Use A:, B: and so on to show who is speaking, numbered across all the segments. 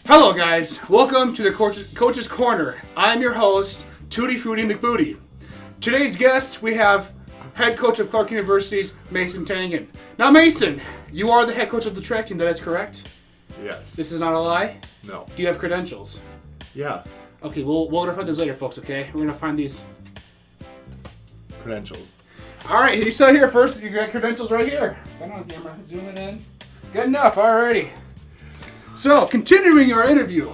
A: Hello, guys. Welcome to the Coach's Corner. I'm your host, Tutti Frutti McBooty. Today's guest, we have head coach of Clarke University's Mason Tangen. Now, Mason, you are the head coach of the track team. That is correct?
B: Yes.
A: This is not a lie?
B: No.
A: Do you have credentials?
B: Yeah.
A: Okay, we're going to find those later, folks, okay? We're going to find these.
B: Credentials.
A: All right, you saw here first. You got credentials right here. Come on, camera. Zoom it in. Good enough. Alrighty. So, continuing our interview.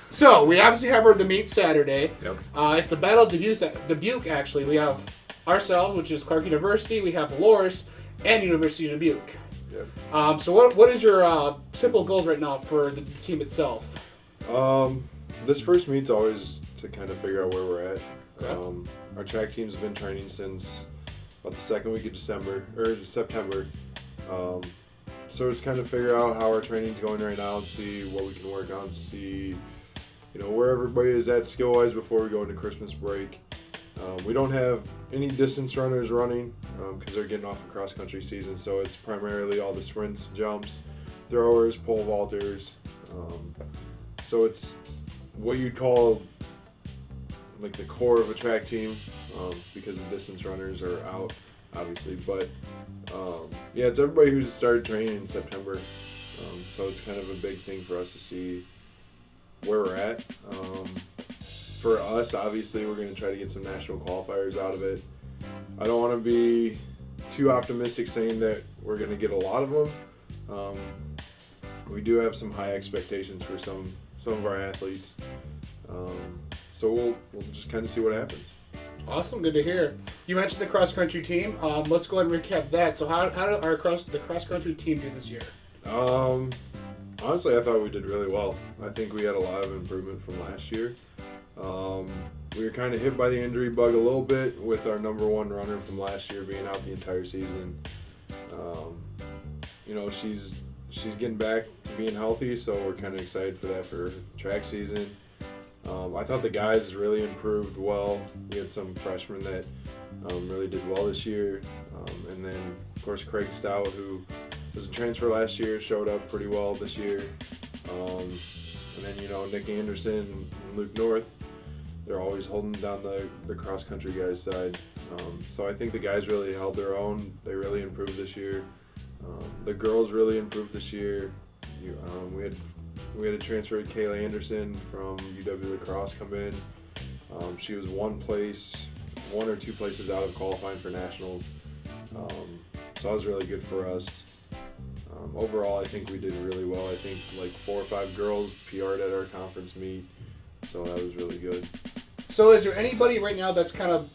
A: So, we obviously have the meet Saturday.
B: Yep.
A: It's the Battle of Dubuque, actually. We have ourselves, which is Clarke University. We have Loris and University of Dubuque.
B: Yep.
A: So, what is your simple goals right now for the team itself?
B: This first meet's always to kind of figure out where we're at.
A: Okay.
B: Our track team's been training since about the second week of September. So it's kind of figure out how our training's going right now, see what we can work on, see where everybody is at skill-wise before we go into Christmas break. We don't have any distance runners running because they're getting off a cross-country season, so it's primarily all the sprints, jumps, throwers, pole vaulters. So it's what you'd call like the core of a track team because the distance runners are out, obviously, but it's everybody who's started training in September, so it's kind of a big thing for us to see where we're at. For us, obviously, we're going to try to get some national qualifiers out of it. I don't want to be too optimistic saying that we're going to get a lot of them. We do have some high expectations for some of our athletes, so we'll just kind of see what happens.
A: Awesome, good to hear. You mentioned the cross-country team. Let's go ahead and recap that. So how did the cross-country team do this year?
B: Honestly, I thought we did really well. I think we had a lot of improvement from last year. We were kind of hit by the injury bug a little bit with our number one runner from last year being out the entire season. She's getting back to being healthy, so we're kind of excited for that for track season. I thought the guys really improved well. We had some freshmen that really did well this year. And then, of course, Craig Stout, who was a transfer last year, showed up pretty well this year. And then, Nick Anderson and Luke North, they're always holding down the cross-country guys' side. So I think the guys really held their own. They really improved this year. The girls really improved this year. We had a transfer, Kayla Anderson from UW La Crosse, come in. She was one or two places out of qualifying for nationals. So that was really good for us. Overall, I think we did really well. I think like 4 or 5 girls PR'd at our conference meet, so that was really good.
A: So is there anybody right now that's kind of,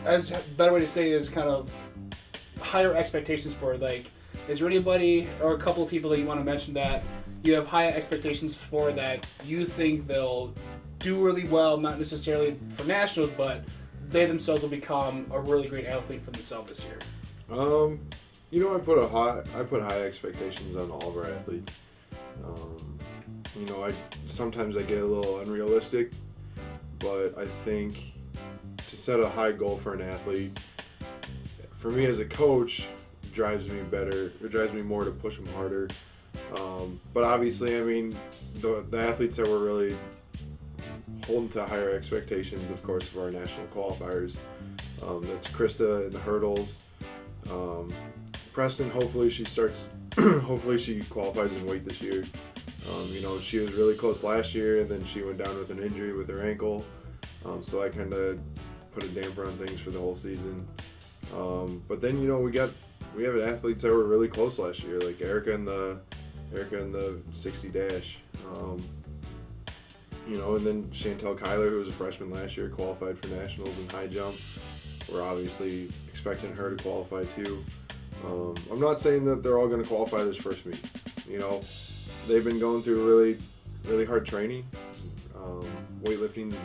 A: as a better way to say it is kind of higher expectations for, like, is there anybody or a couple of people that you want to mention that you have high expectations for that you think they'll do really well, not necessarily for nationals, but they themselves will become a really great athlete for themselves this year?
B: I put high expectations on all of our athletes. Sometimes I get a little unrealistic, but I think to set a high goal for an athlete, for me as a coach, drives me more to push them harder. But obviously, the athletes that were really holding to higher expectations, of course, of our national qualifiers. That's Krista in the hurdles. Preston, hopefully she qualifies in weight this year. She was really close last year, and then she went down with an injury with her ankle. So that kind of put a damper on things for the whole season. But then, we have athletes that were really close last year, like Erica in the 60 dash. And then Chantel Kyler, who was a freshman last year, qualified for nationals in high jump. We're obviously expecting her to qualify too. I'm not saying that they're all going to qualify this first meet. They've been going through really, really hard training. Weightlifting's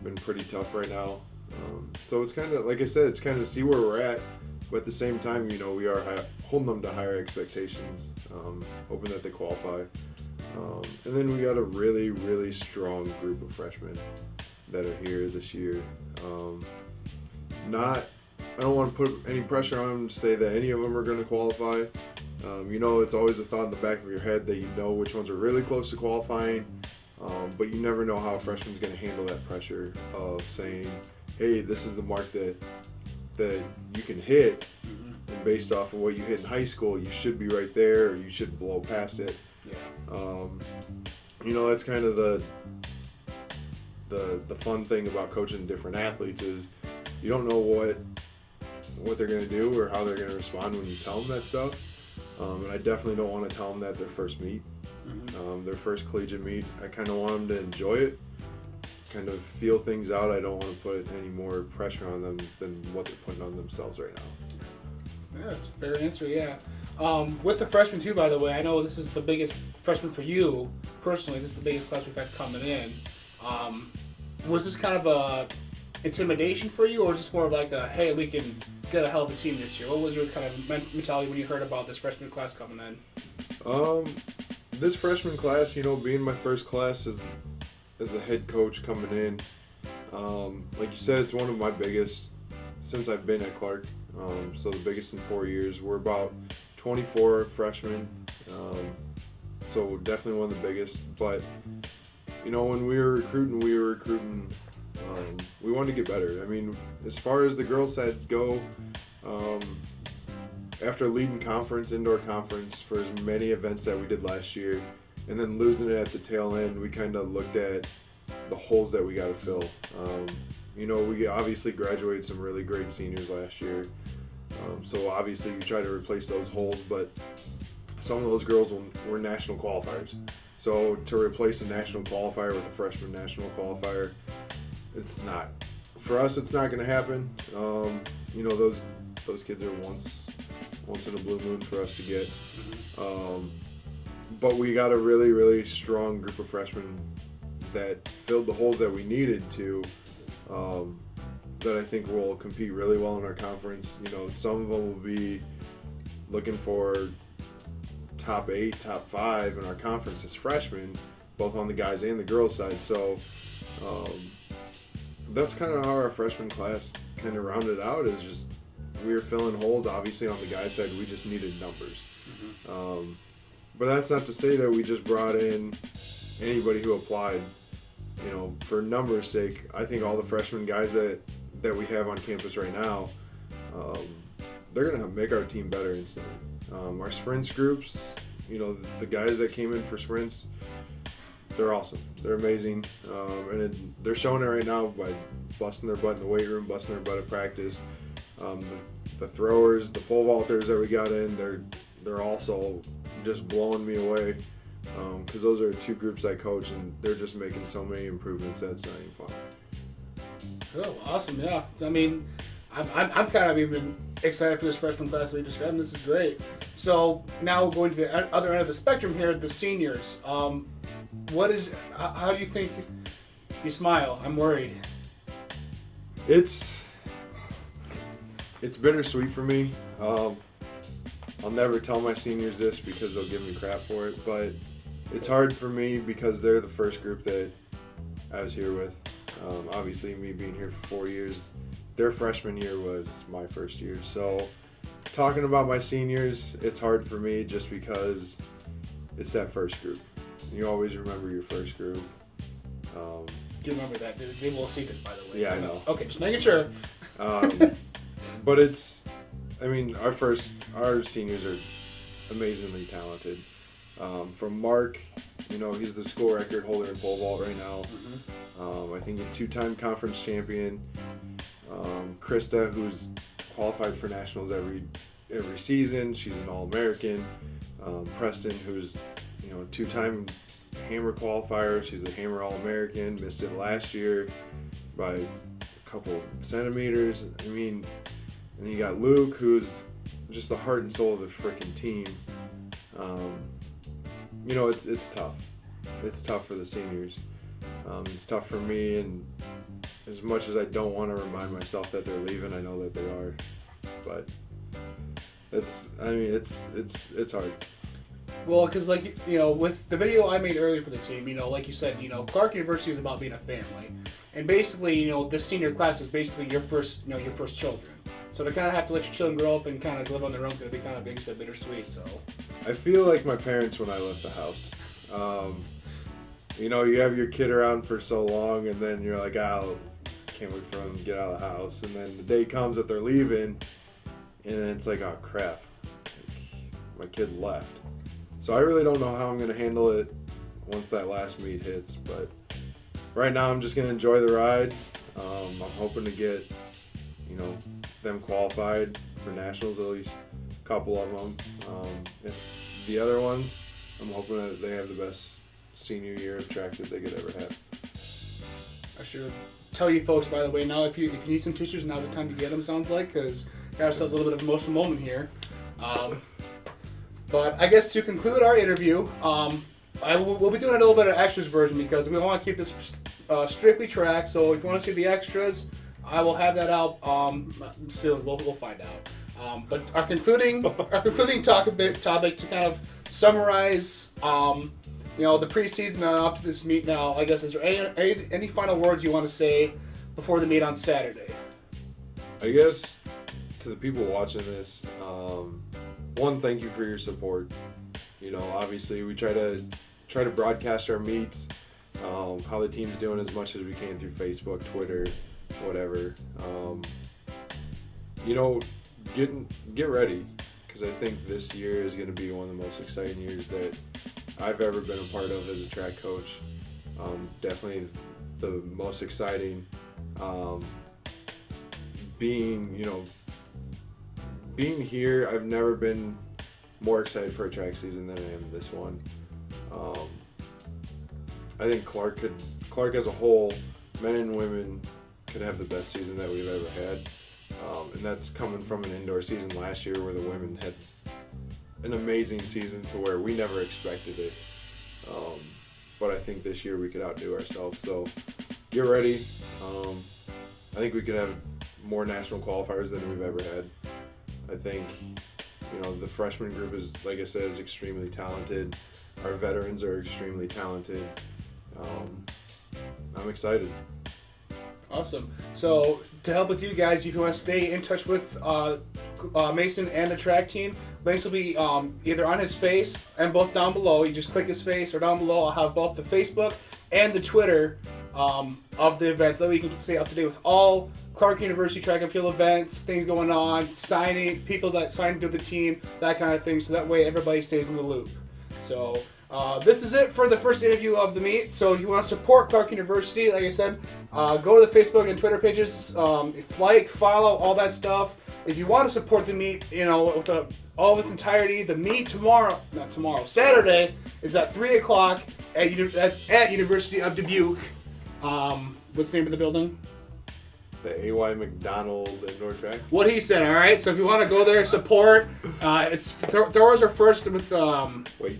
B: been pretty tough right now. So it's kind of, like I said, it's kind of see where we're at. But at the same time, we are holding them to higher expectations, hoping that they qualify. And then we got a really, really strong group of freshmen that are here this year. I don't want to put any pressure on them to say that any of them are going to qualify. It's always a thought in the back of your head that you know which ones are really close to qualifying, but you never know how a freshman's going to handle that pressure of saying, hey, this is the mark that you can hit, and based off of what you hit in high school, you should be right there, or you should blow past it.
A: Yeah.
B: That's kind of the fun thing about coaching different athletes is you don't know what they're going to do or how they're going to respond when you tell them that stuff. And I definitely don't want to tell them that their first meet, their first collegiate meet. I kind of want them to enjoy it, kind of feel things out. I don't want to put any more pressure on them than what they're putting on themselves right now.
A: Yeah, that's a fair answer, yeah. With the freshmen too, by the way, I know this is the biggest freshman for you personally. This is the biggest class we've had coming in. Was this kind of a intimidation for you, or is this more of like a, hey, we can get a hell of a team this year? What was your kind of mentality when you heard about this freshman class coming in?
B: This freshman class, being my first class as the head coach coming in, like you said, it's one of my biggest since I've been at Clarke. So the biggest in 4 years. We're about 24 freshmen, so definitely one of the biggest. But when we were recruiting, we wanted to get better. I mean, as far as the girls' sides go, after leading indoor conference for as many events that we did last year, and then losing it at the tail end, we kind of looked at the holes that we got to fill. We obviously graduated some really great seniors last year, so obviously you try to replace those holes, but some of those girls were national qualifiers. So to replace a national qualifier with a freshman national qualifier, it's not going to happen. Those kids are once in a blue moon for us to get. But we got a really, really strong group of freshmen that filled the holes that we needed to, that I think will compete really well in our conference. Some of them will be looking for top 8, top 5 in our conference as freshmen, both on the guys and the girls side. So that's kind of how our freshman class kind of rounded out, is just we were filling holes. Obviously on the guys side, we just needed numbers. But that's not to say that we just brought in anybody who applied. For numbers' sake, I think all the freshman guys that we have on campus right now, they're going to make our team better instantly. Our sprints groups, the guys that came in for sprints, they're awesome. They're amazing. And they're showing it right now by busting their butt in the weight room, busting their butt at practice. The throwers, the pole vaulters that we got in, they're also just blowing me away. Because those are 2 groups I coach, and they're just making so many improvements that it's not even fun.
A: Oh, awesome! Yeah, I mean, I'm kind of even excited for this freshman class that you described. This is great. So now going to the other end of the spectrum here, the seniors. How do you think? You smile. I'm worried.
B: It's bittersweet for me. I'll never tell my seniors this because they'll give me crap for it, but it's hard for me because they're the first group that I was here with. Obviously, me being here for 4 years, their freshman year was my first year. So talking about my seniors, it's hard for me just because it's that first group. You always remember your first group.
A: Do you remember that? They will see this, by the way.
B: Yeah, I know.
A: Okay, just making sure.
B: But our seniors are amazingly talented. From Mark, he's the school record holder in pole vault right now. I think a 2-time conference champion. Krista, who's qualified for nationals every season, she's an All-American. Preston, who's 2-time hammer qualifier, she's a hammer All-American. Missed it last year by a couple centimeters. I mean, and you got Luke, who's just the heart and soul of the freaking team. It's tough. It's tough for the seniors. It's tough for me, and as much as I don't want to remind myself that they're leaving, I know that they are. But it's hard.
A: Well, because with the video I made earlier for the team, like you said, Clarke University is about being a family, and basically, the senior class is basically your first children. So to kind of have to let your children grow up and kind of live on their own is going to be kind of, like you said, bittersweet. So
B: I feel like my parents when I left the house. You know, you have your kid around for so long, and then you're like, oh, can't wait for them to get out of the house. And then the day comes that they're leaving, and then it's like, oh, crap. My kid left. So I really don't know how I'm going to handle it once that last meet hits. But right now I'm just going to enjoy the ride. I'm hoping to get, you know, them qualified for nationals, at least a couple of them. If the other ones, I'm hoping that they have the best senior year of track that they could ever have.
A: I should tell you folks, by the way, now if you need some tissues, now's the time to get them, sounds like, because got ourselves a little bit of an emotional moment here. But I guess to conclude our interview, we'll be doing a little bit of extras version because we want to keep this strictly track. So if you want to see the extras, I will have that out soon. We'll find out. But our concluding topic to kind of summarize, you know, the preseason and up to this meet now. I guess is there any final words you want to say before the meet on Saturday?
B: I guess to the people watching this, one, thank you for your support. You know, obviously we try to broadcast our meets, how the team's doing as much as we can through Facebook, Twitter, whatever. You know, get ready, because I think this year is going to be one of the most exciting years that I've ever been a part of as a track coach. Definitely the most exciting. Being here, I've never been more excited for a track season than I am this one. I think Clarke as a whole, men and women, could have the best season that we've ever had. And that's coming from an indoor season last year where the women had an amazing season to where we never expected it. But I think this year we could outdo ourselves. So get ready. I think we could have more national qualifiers than we've ever had. I think, you know, the freshman group is, like I said, is extremely talented. Our veterans are extremely talented. I'm excited.
A: Awesome. So to help with you guys, if you want to stay in touch with Mason and the track team, links will be either on his face and both down below. You just click his face, or down below I'll have both the Facebook and the Twitter of the events. That way you can stay up to date with all Clarke University track and field events, things going on, signing, people that signed to the team, that kind of thing. So that way everybody stays in the loop. So this is it for the first interview of the meet. So if you want to support Clarke University, like I said, go to the Facebook and Twitter pages, like, follow, all that stuff. If you want to support the meet, you know, with all of its entirety, the meet Saturday is at 3 o'clock at University of Dubuque. What's the name of the building?
B: The A.Y. McDonald Indoor Track.
A: What he said, all right? So if you want to go there, support. It's throwers are first with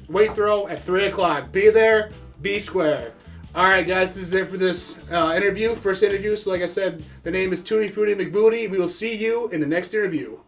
A: weight throw at 3 o'clock. Be there, be square. All right, guys, this is it for this first interview. So like I said, the name is Tootie Fruity McBooty. We will see you in the next interview.